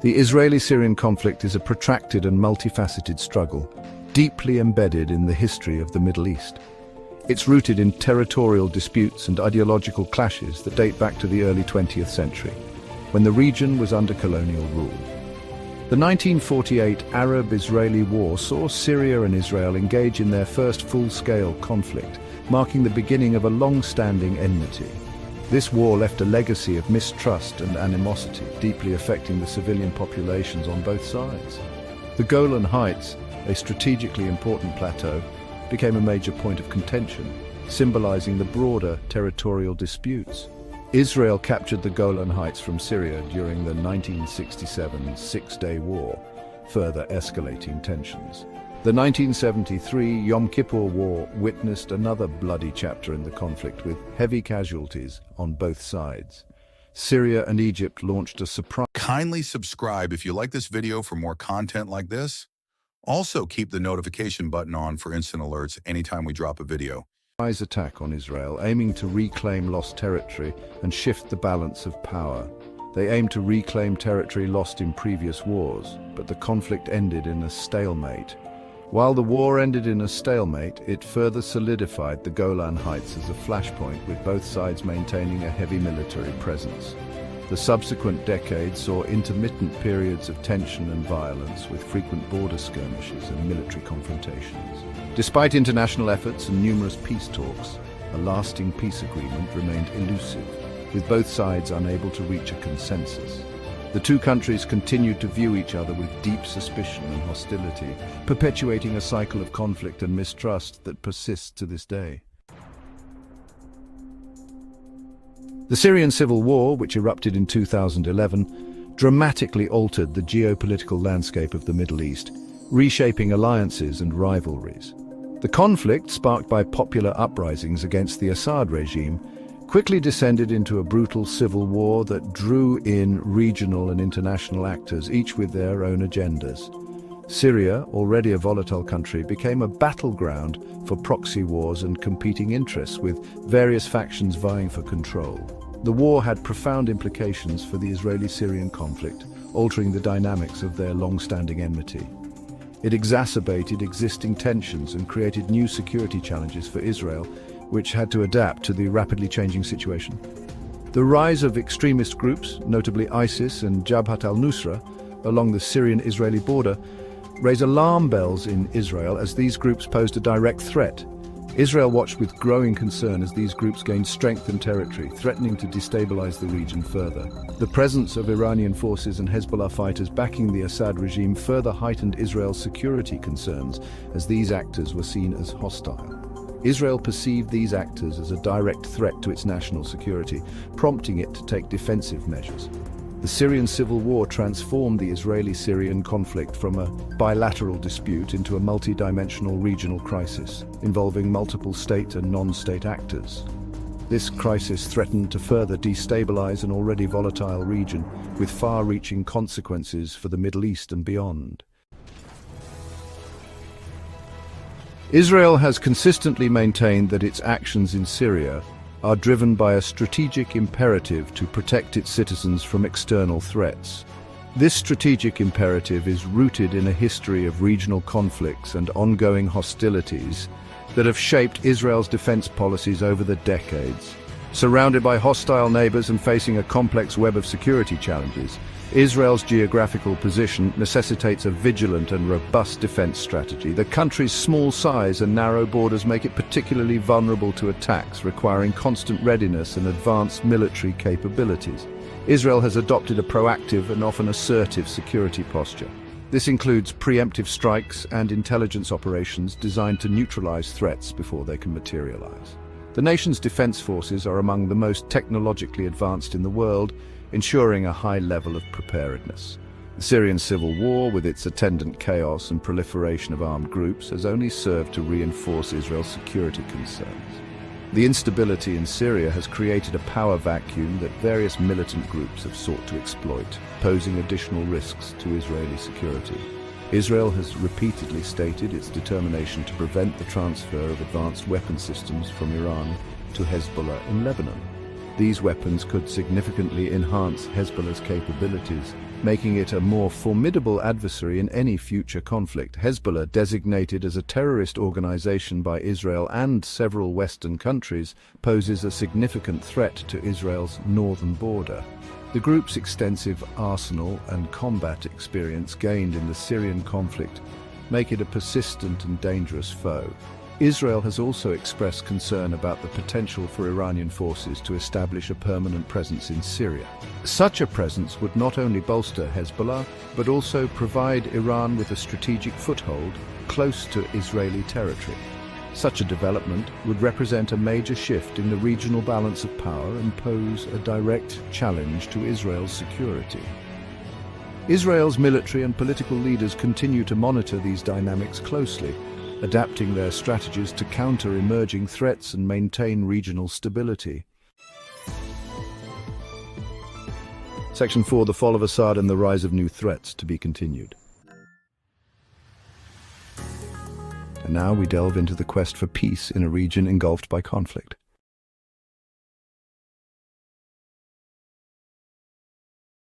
The Israeli-Syrian conflict is a protracted and multifaceted struggle, deeply embedded in the history of the Middle East. It's rooted in territorial disputes and ideological clashes that date back to the early 20th century, when the region was under colonial rule. The 1948 Arab-Israeli War saw Syria and Israel engage in their first full-scale conflict, marking the beginning of a long-standing enmity. This war left a legacy of mistrust and animosity, deeply affecting the civilian populations on both sides. The Golan Heights, a strategically important plateau, became a major point of contention, symbolizing the broader territorial disputes. Israel captured the Golan Heights from Syria during the 1967 Six-Day War, further escalating tensions. The 1973 Yom Kippur War witnessed another bloody chapter in the conflict, with heavy casualties on both sides. Syria and Egypt launched a surprise. Kindly subscribe if you like this video for more content like this. Also, keep the notification button on for instant alerts anytime we drop a video. Attack on Israel, aiming to reclaim lost territory and shift the balance of power. They aimed to reclaim territory lost in previous wars, but the conflict ended in a stalemate. While the war ended in a stalemate, it further solidified the Golan Heights as a flashpoint, with both sides maintaining a heavy military presence. The subsequent decades saw intermittent periods of tension and violence, with frequent border skirmishes and military confrontations. Despite international efforts and numerous peace talks, a lasting peace agreement remained elusive, with both sides unable to reach a consensus. The two countries continued to view each other with deep suspicion and hostility, perpetuating a cycle of conflict and mistrust that persists to this day. The Syrian civil war, which erupted in 2011, dramatically altered the geopolitical landscape of the Middle East, reshaping alliances and rivalries. The conflict, sparked by popular uprisings against the Assad regime, quickly descended into a brutal civil war that drew in regional and international actors, each with their own agendas. Syria, already a volatile country, became a battleground for proxy wars and competing interests, with various factions vying for control. The war had profound implications for the Israeli-Syrian conflict, altering the dynamics of their long-standing enmity. It exacerbated existing tensions and created new security challenges for Israel, which had to adapt to the rapidly changing situation. The rise of extremist groups, notably ISIS and Jabhat al-Nusra, along the Syrian-Israeli border, raised alarm bells in Israel, as these groups posed a direct threat. Israel watched with growing concern as these groups gained strength and territory, threatening to destabilize the region further. The presence of Iranian forces and Hezbollah fighters backing the Assad regime further heightened Israel's security concerns, as these actors were seen as hostile. Israel perceived these actors as a direct threat to its national security, prompting it to take defensive measures. The Syrian civil war transformed the Israeli-Syrian conflict from a bilateral dispute into a multi-dimensional regional crisis, involving multiple state and non-state actors. This crisis threatened to further destabilize an already volatile region, with far-reaching consequences for the Middle East and beyond. Israel has consistently maintained that its actions in Syria are driven by a strategic imperative to protect its citizens from external threats. This strategic imperative is rooted in a history of regional conflicts and ongoing hostilities that have shaped Israel's defense policies over the decades. Surrounded by hostile neighbors and facing a complex web of security challenges, Israel's geographical position necessitates a vigilant and robust defense strategy. The country's small size and narrow borders make it particularly vulnerable to attacks, requiring constant readiness and advanced military capabilities. Israel has adopted a proactive and often assertive security posture. This includes preemptive strikes and intelligence operations designed to neutralize threats before they can materialize. The nation's defense forces are among the most technologically advanced in the world, ensuring a high level of preparedness. The Syrian civil war, with its attendant chaos and proliferation of armed groups, has only served to reinforce Israel's security concerns. The instability in Syria has created a power vacuum that various militant groups have sought to exploit, posing additional risks to Israeli security. Israel has repeatedly stated its determination to prevent the transfer of advanced weapon systems from Iran to Hezbollah in Lebanon. These weapons could significantly enhance Hezbollah's capabilities, making it a more formidable adversary in any future conflict. Hezbollah, designated as a terrorist organization by Israel and several Western countries, poses a significant threat to Israel's northern border. The group's extensive arsenal and combat experience gained in the Syrian conflict make it a persistent and dangerous foe. Israel has also expressed concern about the potential for Iranian forces to establish a permanent presence in Syria. Such a presence would not only bolster Hezbollah, but also provide Iran with a strategic foothold close to Israeli territory. Such a development would represent a major shift in the regional balance of power and pose a direct challenge to Israel's security. Israel's military and political leaders continue to monitor these dynamics closely, adapting their strategies to counter emerging threats and maintain regional stability. Section 4: The Fall of Assad and the Rise of New Threats, to be continued. And now we delve into the quest for peace in a region engulfed by conflict.